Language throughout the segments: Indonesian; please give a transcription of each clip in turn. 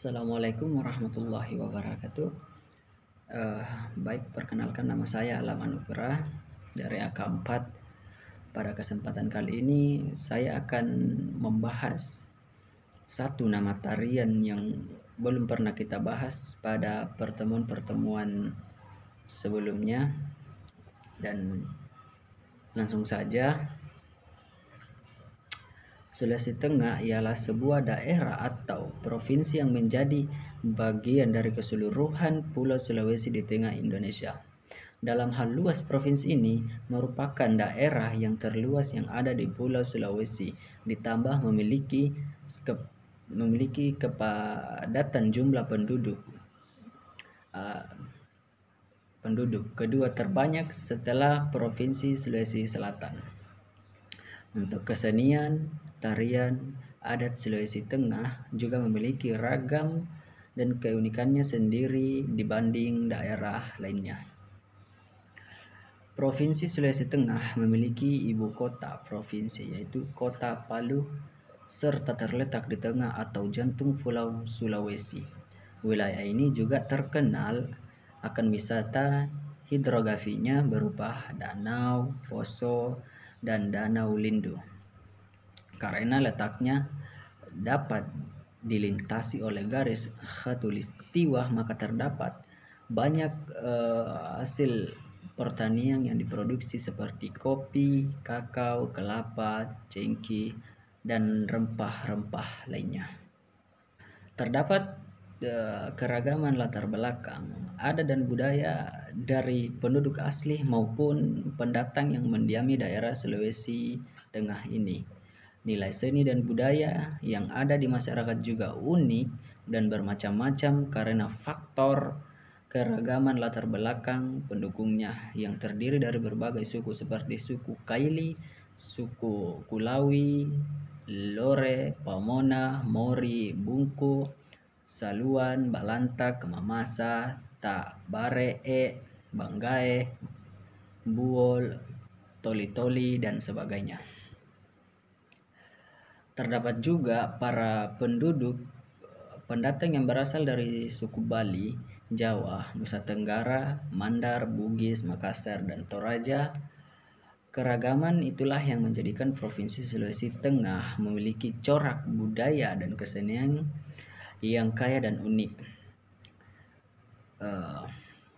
Assalamualaikum warahmatullahi wabarakatuh. Eh, Baik, perkenalkan nama saya Alam Anugrah dari AK4. Pada kesempatan kali ini saya akan membahas satu nama tarian yang belum pernah kita bahas pada pertemuan-pertemuan sebelumnya, dan langsung saja. Sulawesi Tengah ialah sebuah daerah atau provinsi yang menjadi bagian dari keseluruhan Pulau Sulawesi di tengah Indonesia. Dalam hal luas, provinsi ini merupakan daerah yang terluas yang ada di Pulau Sulawesi, ditambah memiliki kepadatan jumlah uh, penduduk kedua terbanyak setelah Provinsi Sulawesi Selatan. Untuk kesenian, tarian, adat Sulawesi Tengah juga memiliki ragam dan keunikannya sendiri dibanding daerah lainnya. Provinsi Sulawesi Tengah memiliki ibu kota provinsi, yaitu Kota Palu, serta terletak di tengah atau jantung Pulau Sulawesi. Wilayah ini juga terkenal akan wisata hidrografinya berupa danau, poso, dan danau Lindu. Karena letaknya dapat dilintasi oleh garis khatulistiwa, maka terdapat banyak hasil pertanian yang diproduksi seperti kopi, kakao, kelapa, cengkeh, dan rempah-rempah lainnya. Terdapat keragaman latar belakang, adat dan budaya dari penduduk asli maupun pendatang yang mendiami daerah Sulawesi Tengah ini. Nilai seni dan budaya yang ada di masyarakat juga unik dan bermacam-macam karena faktor keragaman latar belakang pendukungnya yang terdiri dari berbagai suku seperti suku Kaili, suku Kulawi, Lore, Pamona, Mori, Bungku, Saluan, Balantak, Mamasa, Baree, Banggae, Buol, Toli-Toli, dan sebagainya. Terdapat juga para pendatang yang berasal dari suku Bali, Jawa, Nusa Tenggara, Mandar, Bugis, Makassar, dan Toraja. Keragaman itulah yang menjadikan Provinsi Sulawesi Tengah memiliki corak budaya dan kesenian yang kaya dan unik.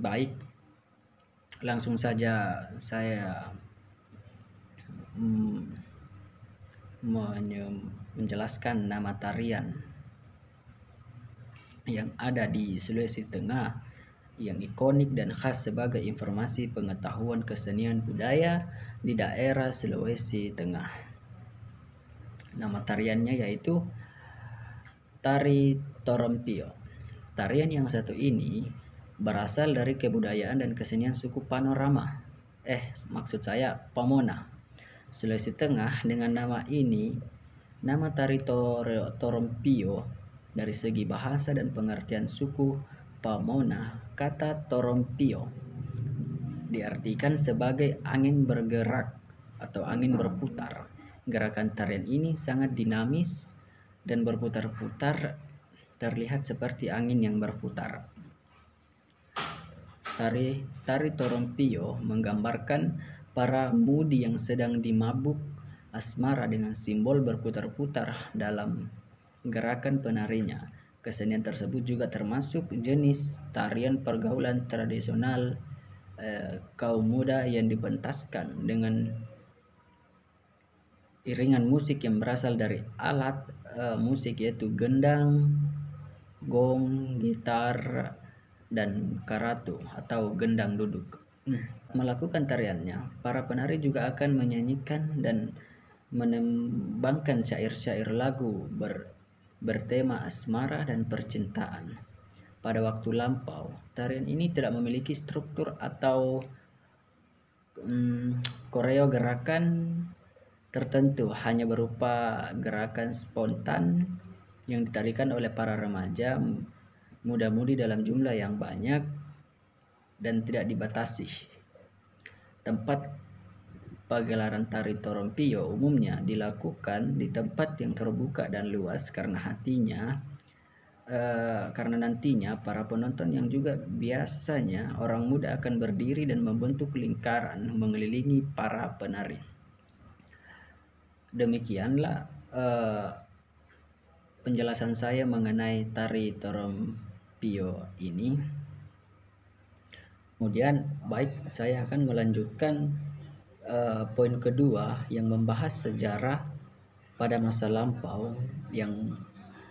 Baik, langsung saja saya menjelaskan nama tarian yang ada di Sulawesi Tengah yang ikonik dan khas sebagai informasi pengetahuan kesenian budaya di daerah Sulawesi Tengah. Nama tariannya yaitu Tari Torompio. Tarian yang satu ini berasal dari kebudayaan dan kesenian suku Pamona, Sulawesi Tengah. Dengan nama ini, nama Tari Torompio, dari segi bahasa dan pengertian suku Pamona, kata torompio diartikan sebagai angin bergerak atau angin berputar. Gerakan tarian ini sangat dinamis dan berputar-putar, terlihat seperti angin yang berputar. Tari Torompio menggambarkan para mudi yang sedang dimabuk asmara dengan simbol berputar-putar dalam gerakan penarinya. Kesenian tersebut juga termasuk jenis tarian pergaulan tradisional kaum muda yang dipentaskan dengan iringan musik yang berasal dari alat musik, yaitu gendang, gong, gitar, dan karatu atau gendang duduk. Melakukan tariannya, para penari juga akan menyanyikan dan menembangkan syair-syair lagu bertema asmara dan percintaan. Pada waktu lampau, tarian ini tidak memiliki struktur atau koreo gerakan tertentu, hanya berupa gerakan spontan yang ditarikan oleh para remaja muda-mudi dalam jumlah yang banyak dan tidak dibatasi. Tempat pagelaran tari Torompio umumnya dilakukan di tempat yang terbuka dan luas karena hatinya karena nantinya para penonton yang juga biasanya orang muda akan berdiri dan membentuk lingkaran mengelilingi para penari. Demikianlah penjelasan saya mengenai tari Torompio ini. Kemudian saya akan melanjutkan poin kedua yang membahas sejarah pada masa lampau yang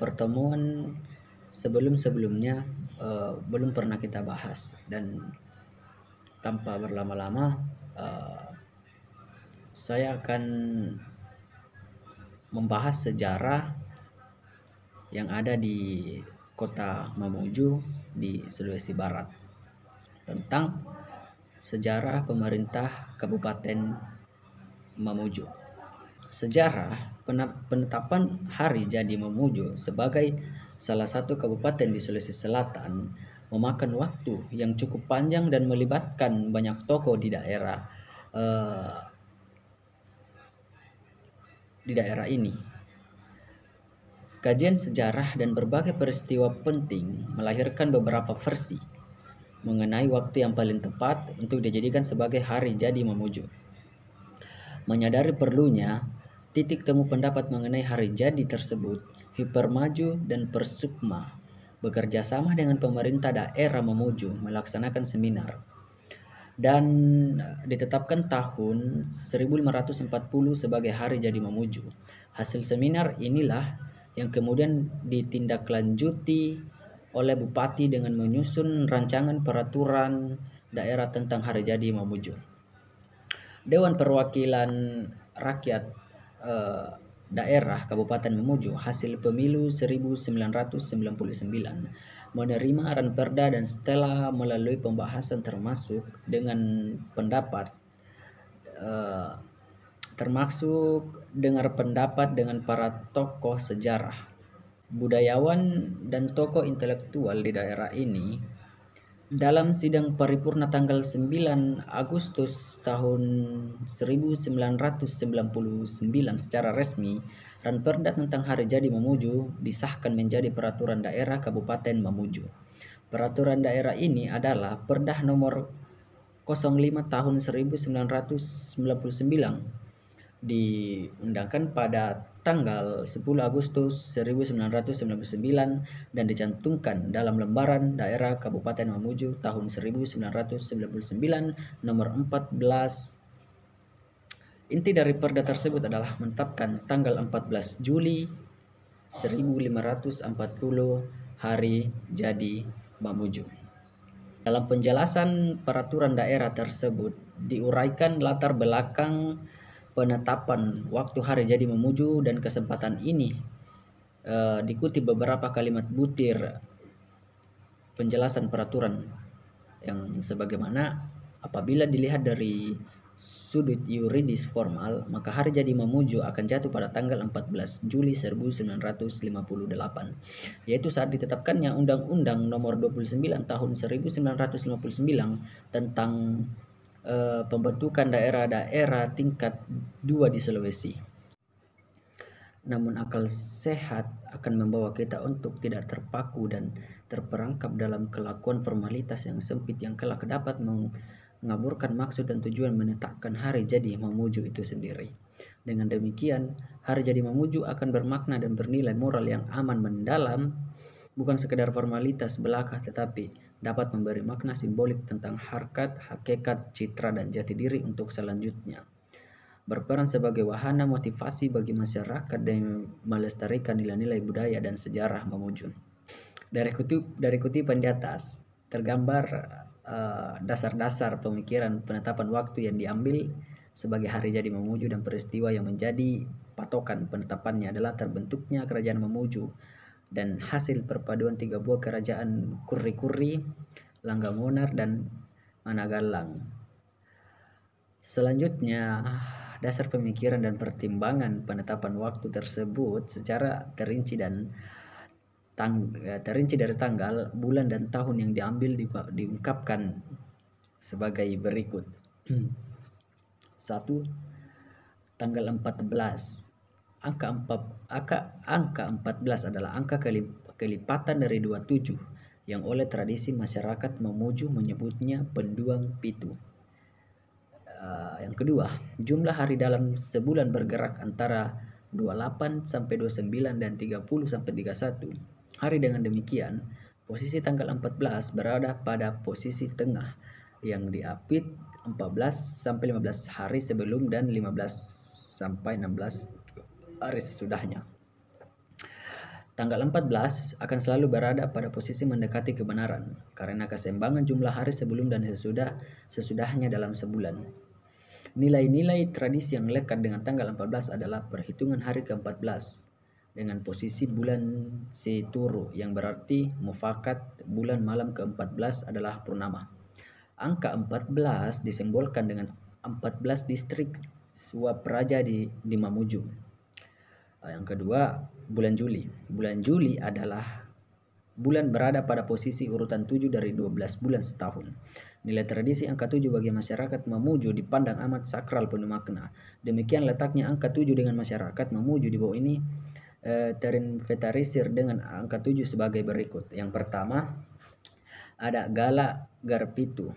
pertemuan sebelum-sebelumnya belum pernah kita bahas. Dan tanpa berlama-lama saya akan membahas sejarah yang ada di kota Mamuju di Sulawesi Barat tentang sejarah pemerintah Kabupaten Mamuju. Sejarah penetapan hari jadi Mamuju sebagai salah satu kabupaten di Sulawesi Selatan memakan waktu yang cukup panjang dan melibatkan banyak tokoh di daerah ini. Kajian sejarah dan berbagai peristiwa penting melahirkan beberapa versi mengenai waktu yang paling tepat untuk dijadikan sebagai hari jadi Mamuju. Menyadari perlunya titik temu pendapat mengenai hari jadi tersebut, Hipermaju dan Persukma bekerja sama dengan pemerintah daerah Mamuju melaksanakan seminar dan ditetapkan tahun 1540 sebagai hari jadi Mamuju. Hasil seminar inilah yang kemudian ditindaklanjuti oleh Bupati dengan menyusun rancangan peraturan daerah tentang hari jadi Mamuju. Dewan Perwakilan Rakyat daerah Kabupaten Mamuju hasil pemilu 1999 menerima ranperda dan setelah melalui pembahasan termasuk dengar pendapat dengan para tokoh sejarah, budayawan dan tokoh intelektual di daerah ini. Dalam sidang paripurna tanggal 9 Agustus tahun 1999 secara resmi, ranperda tentang hari jadi Mamuju disahkan menjadi peraturan daerah Kabupaten Mamuju. Peraturan daerah ini adalah Perda nomor 05 tahun 1999 diundangkan pada tanggal 10 Agustus 1999 dan dicantumkan dalam lembaran daerah Kabupaten Mamuju tahun 1999 nomor 14. Inti dari perda tersebut adalah menetapkan tanggal 14 Juli 1540 hari jadi Mamuju. Dalam penjelasan peraturan daerah tersebut diuraikan latar belakang penetapan waktu hari jadi Mamuju dan kesempatan ini dikutip beberapa kalimat butir penjelasan peraturan yang sebagaimana apabila dilihat dari sudut yuridis formal, maka hari jadi Mamuju akan jatuh pada tanggal 14 Juli 1958, yaitu saat ditetapkannya Undang-Undang Nomor 29 Tahun 1959 tentang pembentukan daerah-daerah tingkat 2 di Sulawesi. Namun akal sehat akan membawa kita untuk tidak terpaku dan terperangkap dalam kelakuan formalitas yang sempit yang kelak dapat mengaburkan maksud dan tujuan menetapkan hari jadi Mamuju itu sendiri. Dengan demikian, hari jadi Mamuju akan bermakna dan bernilai moral yang aman mendalam, bukan sekedar formalitas belaka, tetapi dapat memberi makna simbolik tentang harkat, hakikat, citra, dan jati diri untuk selanjutnya. Berperan sebagai wahana motivasi bagi masyarakat dan melestarikan nilai-nilai budaya dan sejarah Mamuju. Dari kutipan di atas tergambar dasar-dasar pemikiran penetapan waktu yang diambil sebagai hari jadi Mamuju dan peristiwa yang menjadi patokan penetapannya adalah terbentuknya kerajaan Mamuju dan hasil perpaduan 3 buah kerajaan Kurri-Kurri, Langgamonar, dan Managalang. Selanjutnya, dasar pemikiran dan pertimbangan penetapan waktu tersebut secara terinci dari tanggal, bulan, dan tahun yang diambil diungkapkan sebagai berikut. 1. Tanggal 14. Angka 14 adalah angka kelipatan dari 27 yang oleh tradisi masyarakat Mamuju menyebutnya Penduang Pitu. Yang kedua, jumlah hari dalam sebulan bergerak antara 28 sampai 29 dan 30 sampai 31 hari. Dengan demikian, posisi tanggal 14 berada pada posisi tengah yang diapit 14 sampai 15 hari sebelum dan 15 sampai 16 hari sesudahnya. Tanggal 14 akan selalu berada pada posisi mendekati kebenaran karena keseimbangan jumlah hari sebelum dan sesudahnya dalam sebulan. Nilai-nilai tradisi yang lekat dengan tanggal 14 adalah perhitungan hari ke-14 dengan posisi bulan Seturu yang berarti mufakat bulan malam ke-14 adalah purnama. Angka 14 disimbolkan dengan 14 distrik Swapraja di Mamuju. Yang kedua, bulan Juli. Bulan Juli adalah bulan berada pada posisi urutan 7 dari 12 bulan setahun. Nilai tradisi angka 7 bagi masyarakat Mamuju dipandang amat sakral penuh makna. Demikian letaknya angka 7 dengan masyarakat Mamuju di bawah ini terinventarisir dengan angka 7 sebagai berikut. Yang pertama, ada Gala Garpitu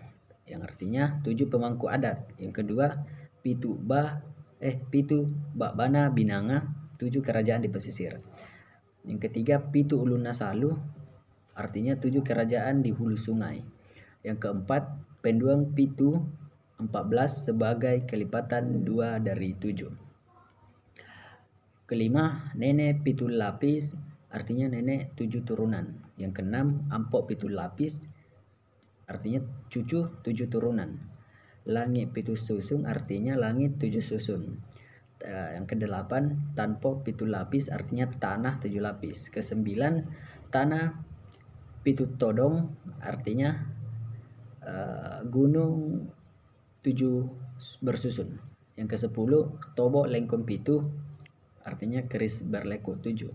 yang artinya 7 pemangku adat. Yang kedua, Pitu Bana Binanga, 7 kerajaan di pesisir. Yang ketiga, Pitu Uluna Salu, artinya 7 kerajaan di hulu sungai. Yang keempat, Penduang Pitu 14 sebagai kelipatan 2 dari 7. Kelima, Nenek Pitu Lapis, artinya nenek 7 turunan. Yang keenam, Ampok Pitu Lapis, artinya cucu 7 turunan. Langit Pitu Susung, artinya langit 7 susun. Yang kedelapan, Tanpo Pitu Lapis, artinya tanah 7 lapis. Kesembilan, Tanah Pitu Todong, artinya gunung 7 bersusun. Yang ke-10, Tobo Lengkong Pitu, artinya keris berlekuk 7.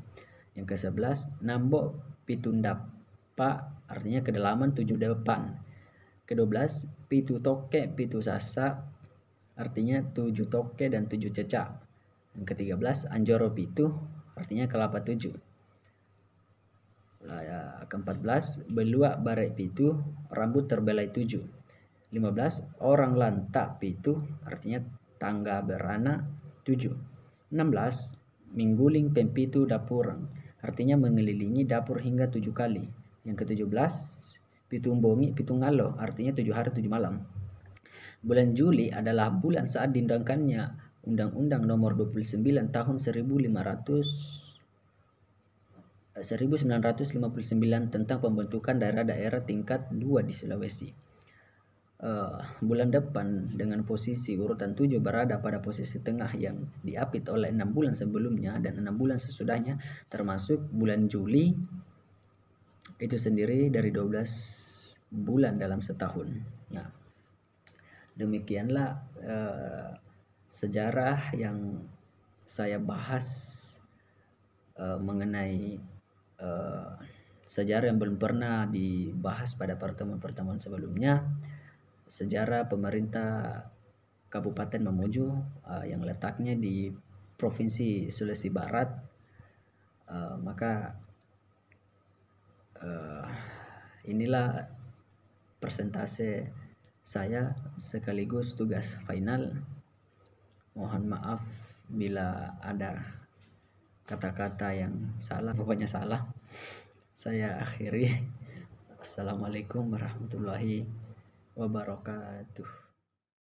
Yang ke-11, Nambo Pitundapa, artinya kedalaman 7 depan. Ke-12, Pitu Toke Pitu Sasa, artinya 7 toke dan 7 cecak. Yang ke-13, Anjoro Pitu, artinya kelapa 7. Ke-14, Belua Barek Pitu, rambut terbelai 7. 15, Orang Lanta Pitu, artinya tangga beranak 7. 16, Mingguling Pempitu Dapurang, artinya mengelilingi dapur hingga 7 kali. Yang ke-17, Pitumbongi Pitungalo, artinya 7 hari 7 malam. Bulan Juli adalah bulan saat diundangkannya Undang-Undang Nomor 29 Tahun 1959 tentang pembentukan daerah-daerah tingkat 2 di Sulawesi. Bulan depan dengan posisi urutan 7 berada pada posisi tengah yang diapit oleh 6 bulan sebelumnya dan 6 bulan sesudahnya, termasuk bulan Juli itu sendiri dari 12 bulan dalam setahun. Nah, demikianlah sejarah yang saya bahas mengenai sejarah yang belum pernah dibahas pada pertemuan-pertemuan sebelumnya, sejarah pemerintah Kabupaten Mamuju yang letaknya di Provinsi Sulawesi Barat. Maka inilah persentase saya sekaligus tugas final. Mohon maaf bila ada kata-kata yang salah, pokoknya salah. Saya akhiri. Assalamualaikum warahmatullahi wabarakatuh.